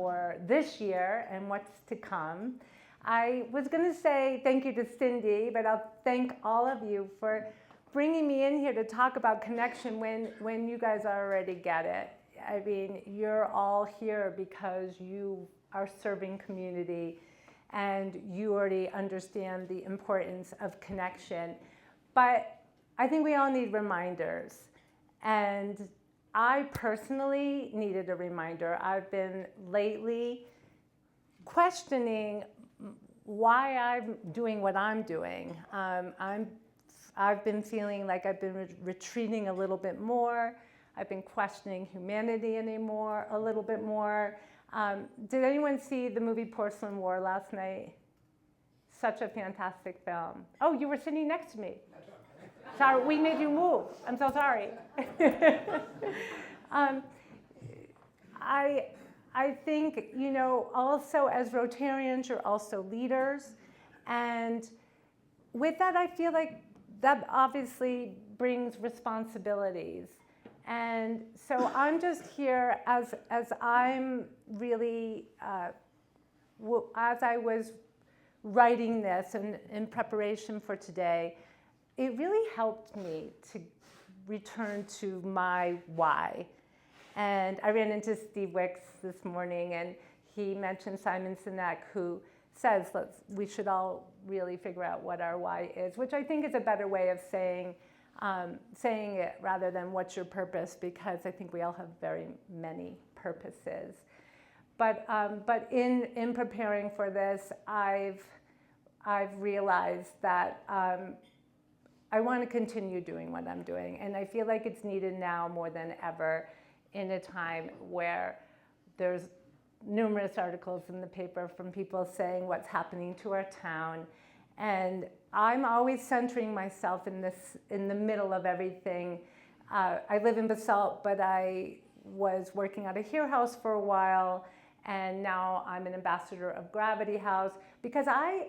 for this year and what's to come. I was going to say thank you to Cindy, but I'll thank all of you for bringing me in here to talk about connection when you guys already get it. I mean, you're all here because you are serving community and you already understand the importance of connection. But I think we all need reminders. And I personally needed a reminder. I've been lately questioning why I'm doing what I'm doing. I've been feeling like I've been retreating a little bit more. I've been questioning humanity a little bit more. Did anyone see the movie Porcelain War last night? Such a fantastic film. Oh, you were sitting next to me. Sorry, we made you move. I'm so sorry. I think, you know, also as Rotarians, you're also leaders. And with that, I feel like that obviously brings responsibilities. And so I'm just here as I'm really, as I was writing this and in preparation for today, it really helped me to return to my why. And I ran into Steve Wicks this morning, and he mentioned Simon Sinek, who says we should all really figure out what our why is, which I think is a better way of saying it rather than what's your purpose, because I think we all have very many purposes. But in preparing for this, I've realized that I want to continue doing what I'm doing, and I feel like it's needed now more than ever in a time where there's numerous articles in the paper from people saying what's happening to our town. And I'm always centering myself in the middle of everything. I live in Basalt, but I was working at a Here House for a while, and now I'm an ambassador of Gravity House because I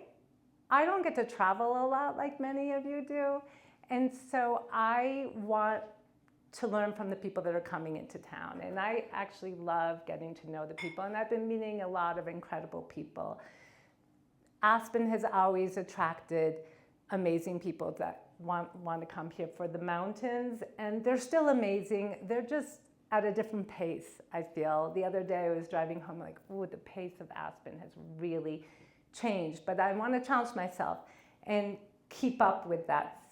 don't get to travel a lot like many of you do. And so I want to learn from the people that are coming into town. And I actually love getting to know the people. And I've been meeting a lot of incredible people. Aspen has always attracted amazing people that want to come here for the mountains. And they're still amazing. They're just at a different pace, I feel. The other day I was driving home like, ooh, the pace of Aspen has really changed. But I want to challenge myself and keep up with that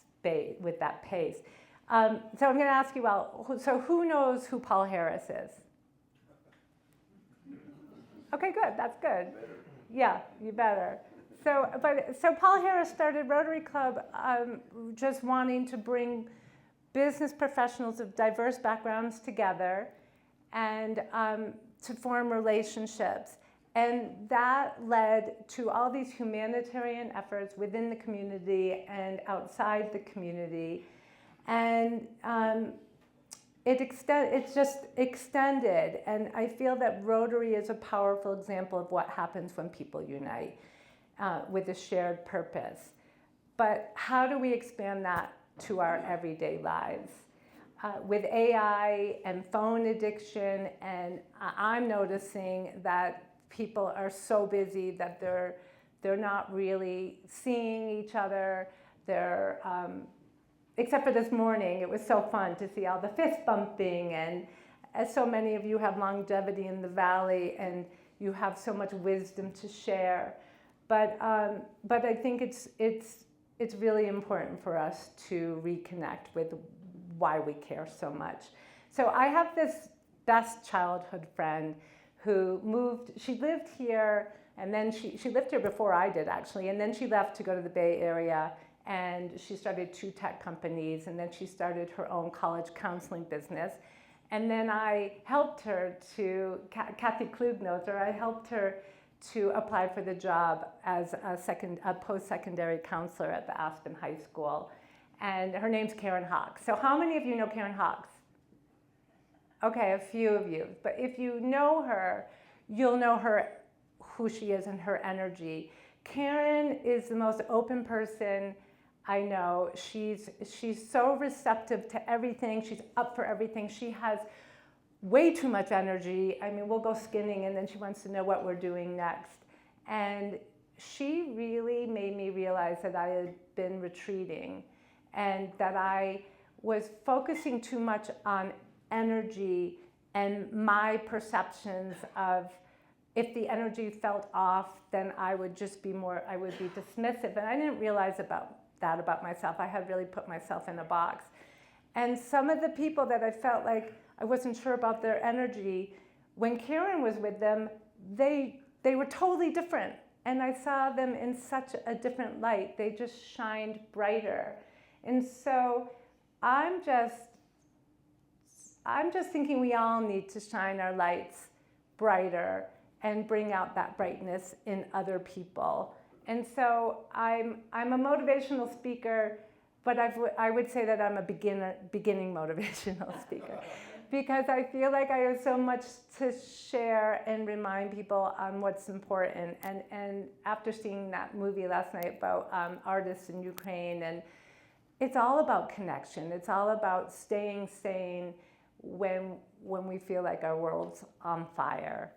pace. So I'm going to ask you, so who knows who Paul Harris is? Okay, good. That's good. Yeah, you better. So Paul Harris started Rotary Club just wanting to bring business professionals of diverse backgrounds together and to form relationships. And that led to all these humanitarian efforts within the community and outside the community. And it's just extended. And I feel that Rotary is a powerful example of what happens when people unite with a shared purpose. But how do we expand that to our everyday lives? With AI and phone addiction, and I'm noticing that people are so busy that they're not really seeing each other. They're except for this morning, it was so fun to see all the fist bumping, and as so many of you have longevity in the Valley and you have so much wisdom to share. But I think it's really important for us to reconnect with why we care so much. So I have this best childhood friend who moved. She lived here, and then she lived here before I did actually, and then she left to go to the Bay Area. And she started 2 tech companies, and then she started her own college counseling business. And then I helped her Kathy Klug knows her, I helped her to apply for the job as a post-secondary counselor at the Aspen High School. And her name's Karen Hawks. So how many of you know Karen Hawks? Okay, a few of you. But if you know her, you'll know her, who she is and her energy. Karen is the most open person I know. She's so receptive to everything. She's up for everything. She has way too much energy. I mean, we'll go skinning and then she wants to know what we're doing next. And she really made me realize that I had been retreating and that I was focusing too much on energy and my perceptions of, if the energy felt off, then I would just be I would be dismissive. And I didn't realize that about myself. I had really put myself in a box. And some of the people that I felt like I wasn't sure about their energy, when Karen was with them, they were totally different. And I saw them in such a different light. They just shined brighter. And so I'm just thinking we all need to shine our lights brighter and bring out that brightness in other people. And so I'm a motivational speaker, but I would say that I'm a beginning motivational speaker, because I feel like I have so much to share and remind people on what's important. And after seeing that movie last night about artists in Ukraine, and it's all about connection. It's all about staying sane when we feel like our world's on fire.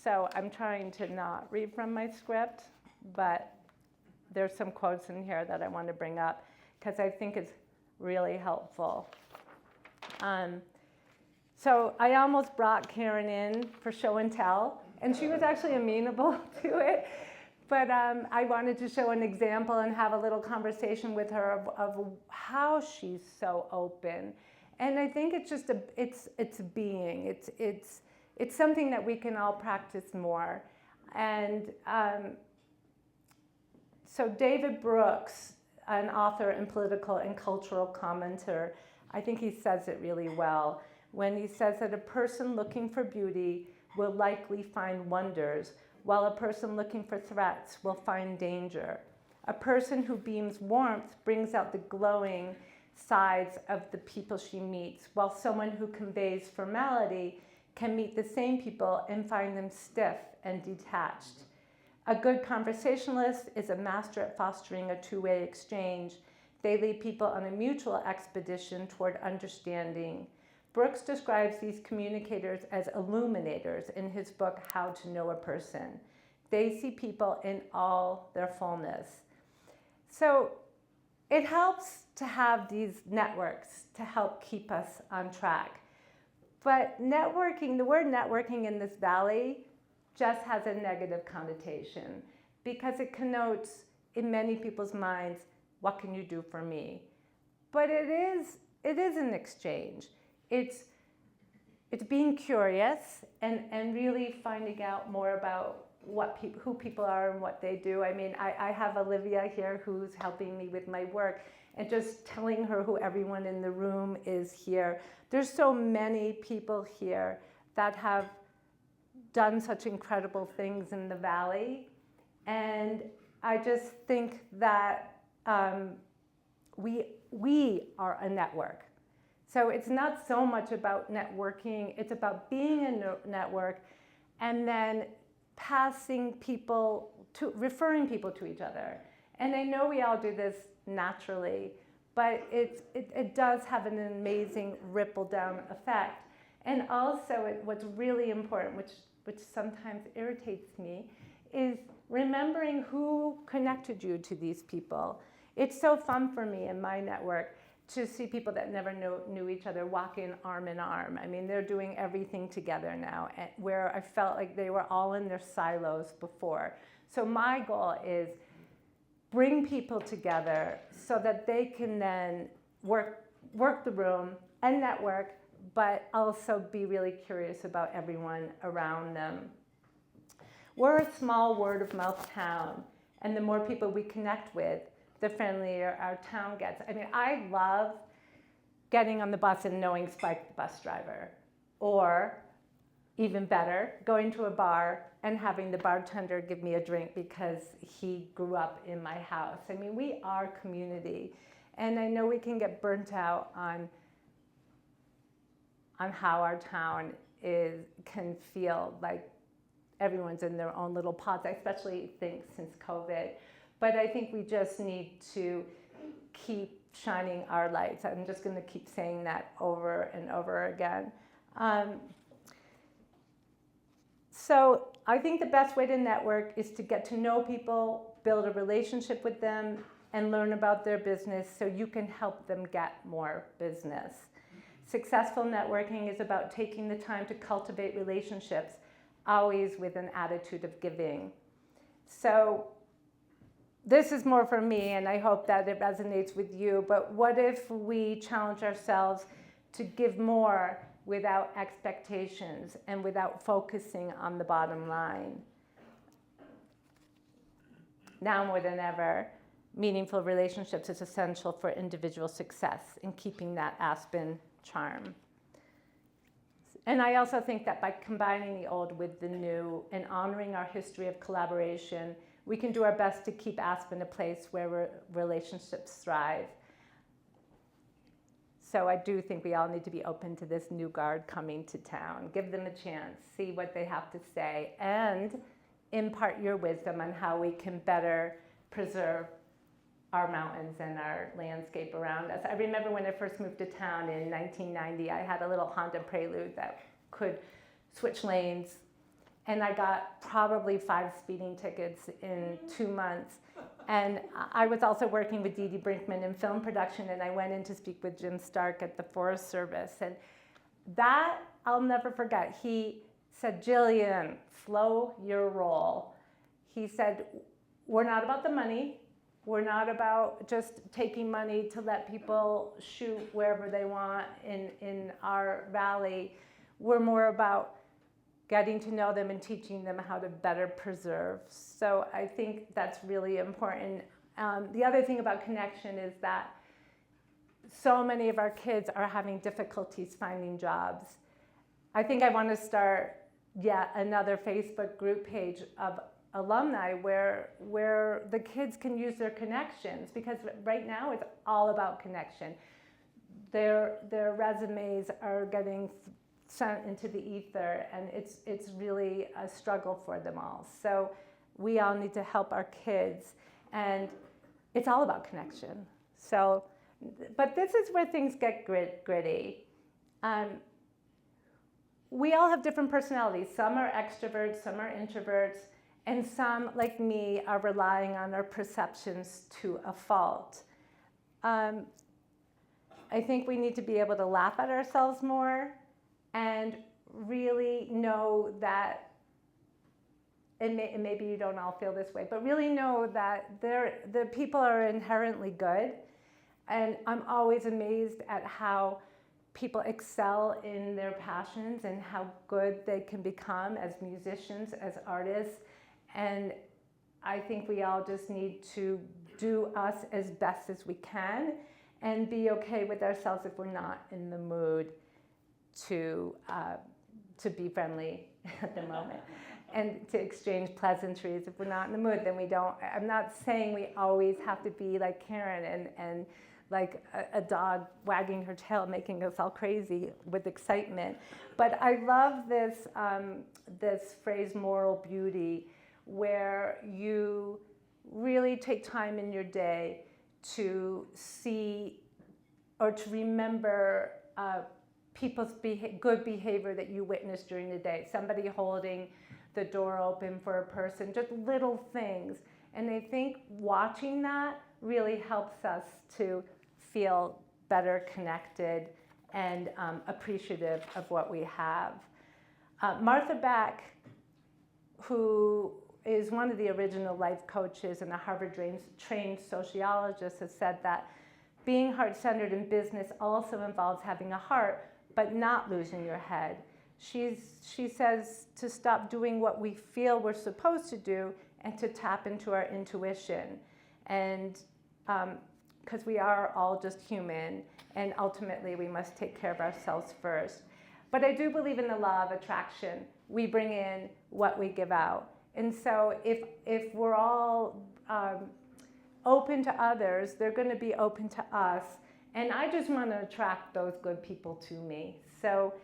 So I'm trying to not read from my script, but there's some quotes in here that I want to bring up because I think it's really helpful. So I almost brought Karen in for show and tell, and she was actually amenable to it. But I wanted to show an example and have a little conversation with her of how she's so open. And I think it's just it's being. It's something that we can all practice more. And so David Brooks, an author and political and cultural commentator, I think he says it really well when he says that a person looking for beauty will likely find wonders, while a person looking for threats will find danger. A person who beams warmth brings out the glowing sides of the people she meets, while someone who conveys formality can meet the same people and find them stiff and detached. A good conversationalist is a master at fostering a two-way exchange. They lead people on a mutual expedition toward understanding. Brooks describes these communicators as illuminators in his book, How to Know a Person. They see people in all their fullness. So it helps to have these networks to help keep us on track. But networking, the word networking in this valley just has a negative connotation because it connotes, in many people's minds, what can you do for me? But it is an exchange. It's being curious and really finding out more about who people are and what they do. I mean, I have Olivia here who's helping me with my work, and just telling her who everyone in the room is here. There's so many people here that have done such incredible things in the Valley. And I just think that we are a network. So it's not so much about networking, it's about being a network and then referring people to each other. And I know we all do this naturally, but it does have an amazing ripple down effect. And also what's really important, which sometimes irritates me, is remembering who connected you to these people. It's so fun for me in my network to see people that never knew each other walking arm in arm. I mean, they're doing everything together now, where I felt like they were all in their silos before. So my goal is bring people together so that they can then work the room and network, but also be really curious about everyone around them. We're a small word-of-mouth town, and the more people we connect with, the friendlier our town gets. I mean, I love getting on the bus and knowing Spike, the bus driver, or even better, going to a bar and having the bartender give me a drink because he grew up in my house. I mean, we are community, and I know we can get burnt out on how our town can feel like everyone's in their own little pods. I especially think since COVID. But I think we just need to keep shining our lights. I'm just going to keep saying that over and over again. So I think the best way to network is to get to know people, build a relationship with them, and learn about their business so you can help them get more business. Successful networking is about taking the time to cultivate relationships, always with an attitude of giving. So this is more for me, and I hope that it resonates with you, but what if we challenge ourselves to give more without expectations and without focusing on the bottom line? Now more than ever, meaningful relationships is essential for individual success in keeping that Aspen charm. And I also think that by combining the old with the new and honoring our history of collaboration, we can do our best to keep Aspen a place where relationships thrive. So I do think we all need to be open to this new guard coming to town. Give them a chance, see what they have to say, and impart your wisdom on how we can better preserve our mountains and our landscape around us. I remember when I first moved to town in 1990, I had a little Honda Prelude that could switch lanes, and I got probably 5 speeding tickets in 2 months. And I was also working with Dee Dee Brinkman in film production, and I went in to speak with Jim Stark at the Forest Service. And that I'll never forget. He said, "Jillian, slow your roll." He said, "We're not about the money. We're not about just taking money to let people shoot wherever they want in our valley. We're more about getting to know them and teaching them how to better preserve." So I think that's really important. The other thing about connection is that so many of our kids are having difficulties finding jobs. I think I want to start yet another Facebook group page of alumni where the kids can use their connections, because right now it's all about connection. Their resumes are getting sent into the ether, and it's really a struggle for them all. So we all need to help our kids, and it's all about connection. So, but this is where things get gritty. We all have different personalities. Some are extroverts, some are introverts, and some, like me, are relying on our perceptions to a fault. I think we need to be able to laugh at ourselves more and really know that, and maybe you don't all feel this way, but really know that the people are inherently good. And I'm always amazed at how people excel in their passions and how good they can become as musicians, as artists. And I think we all just need to do us as best as we can and be okay with ourselves if we're not in the mood to be friendly at the moment, and to exchange pleasantries. If we're not in the mood, then we don't. I'm not saying we always have to be like Karen and like a dog wagging her tail, making us all crazy with excitement. But I love this, this phrase, moral beauty, where you really take time in your day to see or to remember people's good behavior that you witnessed during the day. Somebody holding the door open for a person, just little things. And I think watching that really helps us to feel better connected and appreciative of what we have. Martha Beck, who is one of the original life coaches and a Harvard-trained sociologist, has said that being heart-centered in business also involves having a heart, but not losing your head. She says to stop doing what we feel we're supposed to do and to tap into our intuition. And because we are all just human, and ultimately we must take care of ourselves first. But I do believe in the law of attraction. We bring in what we give out. And so if we're all open to others, they're going to be open to us. And I just want to attract those good people to me. So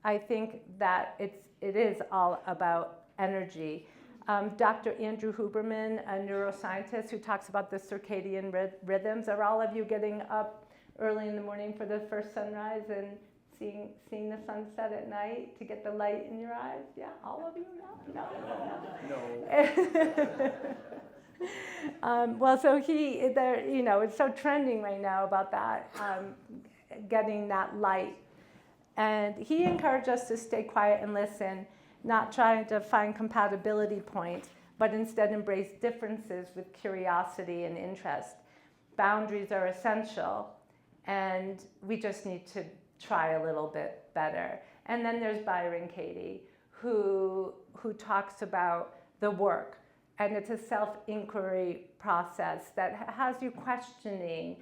I think that it is all about energy. Dr. Andrew Huberman, a neuroscientist who talks about the circadian rhythms. Are all of you getting up early in the morning for the first sunrise and seeing the sunset at night to get the light in your eyes? Yeah, all of you? No. Well, so it's so trending right now about that, getting that light. And he encouraged us to stay quiet and listen, not trying to find compatibility points, but instead embrace differences with curiosity and interest. Boundaries are essential, and we just need to try a little bit better. And then there's Byron Katie, who talks about the work, and it's a self-inquiry process that has you questioning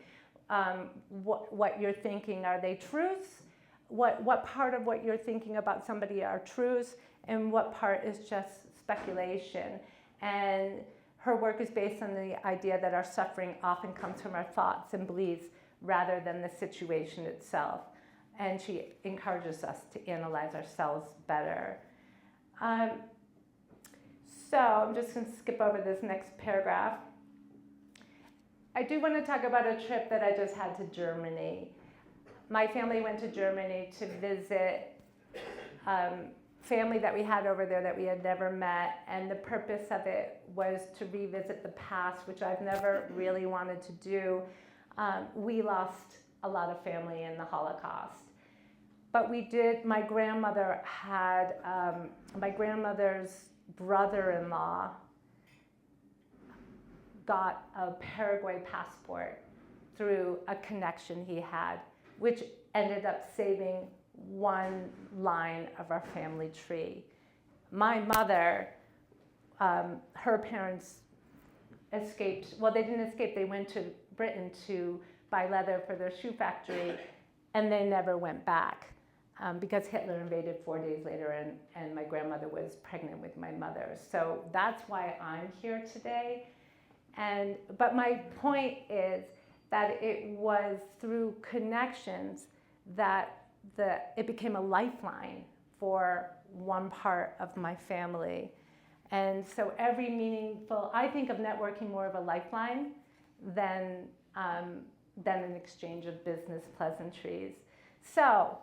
what you're thinking. Are they truths? What part of what you're thinking about somebody are truths, and what part is just speculation? And her work is based on the idea that our suffering often comes from our thoughts and beliefs rather than the situation itself. And she encourages us to analyze ourselves better. So I'm just going to skip over this next paragraph. I do want to talk about a trip that I just had to Germany. My family went to Germany to visit family that we had over there that we had never met, and the purpose of it was to revisit the past, which I've never really wanted to do. We lost a lot of family in the Holocaust. But we did, my grandmother had, my grandmother's brother-in-law got a Paraguay passport through a connection he had, which ended up saving one line of our family tree. My mother, her parents escaped, well, they didn't escape, they went to Britain to buy leather for their shoe factory, and they never went back because Hitler invaded 4 days later, and my grandmother was pregnant with my mother. So that's why I'm here today. But my point is that it was through connections that it became a lifeline for one part of my family. And so every meaningful, I think of networking more of a lifeline than an exchange of business pleasantries. So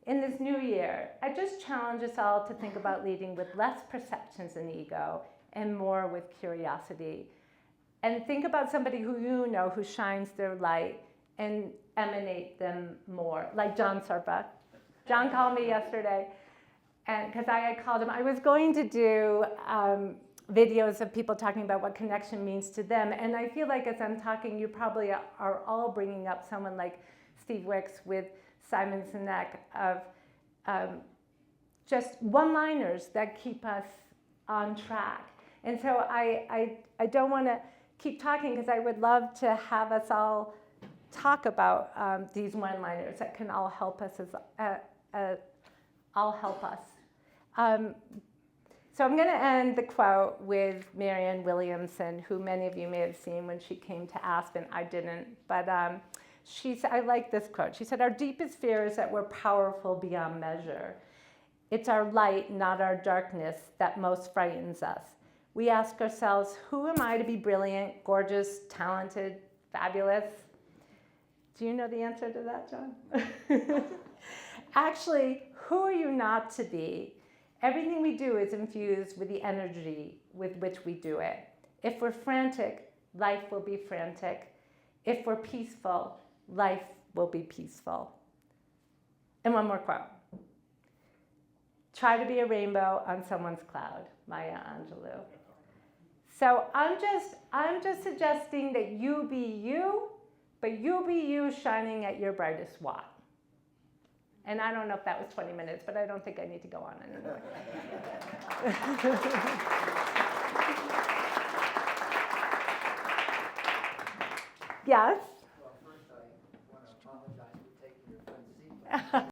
in this new year, I just challenge us all to think about leading with less perceptions and ego and more with curiosity. And think about somebody who you know who shines their light and emanate them more, like John Serpa. John called me yesterday, and because I had called him, I was going to do videos of people talking about what connection means to them, and I feel like as I'm talking, you probably are all bringing up someone like Steve Wicks with Simon Sinek of just one-liners that keep us on track. And so I don't want to keep talking because I would love to have us all talk about these one-liners that can all help us So I'm going to end the quote with Marianne Williamson, who many of you may have seen when she came to Aspen. I didn't, but I like this quote. She said, "Our deepest fear is that we're powerful beyond measure. It's our light, not our darkness, that most frightens us. We ask ourselves, who am I to be brilliant, gorgeous, talented, fabulous?" Do you know the answer to that, John? Actually, who are you not to be? Everything we do is infused with the energy with which we do it. If we're frantic, life will be frantic. If we're peaceful, life will be peaceful. And one more quote. Try to be a rainbow on someone's cloud, Maya Angelou. So I'm just suggesting that you be you, but you be you shining at your brightest watt. And I don't know if that was 20 minutes, but I don't think I need to go on anymore. Yes?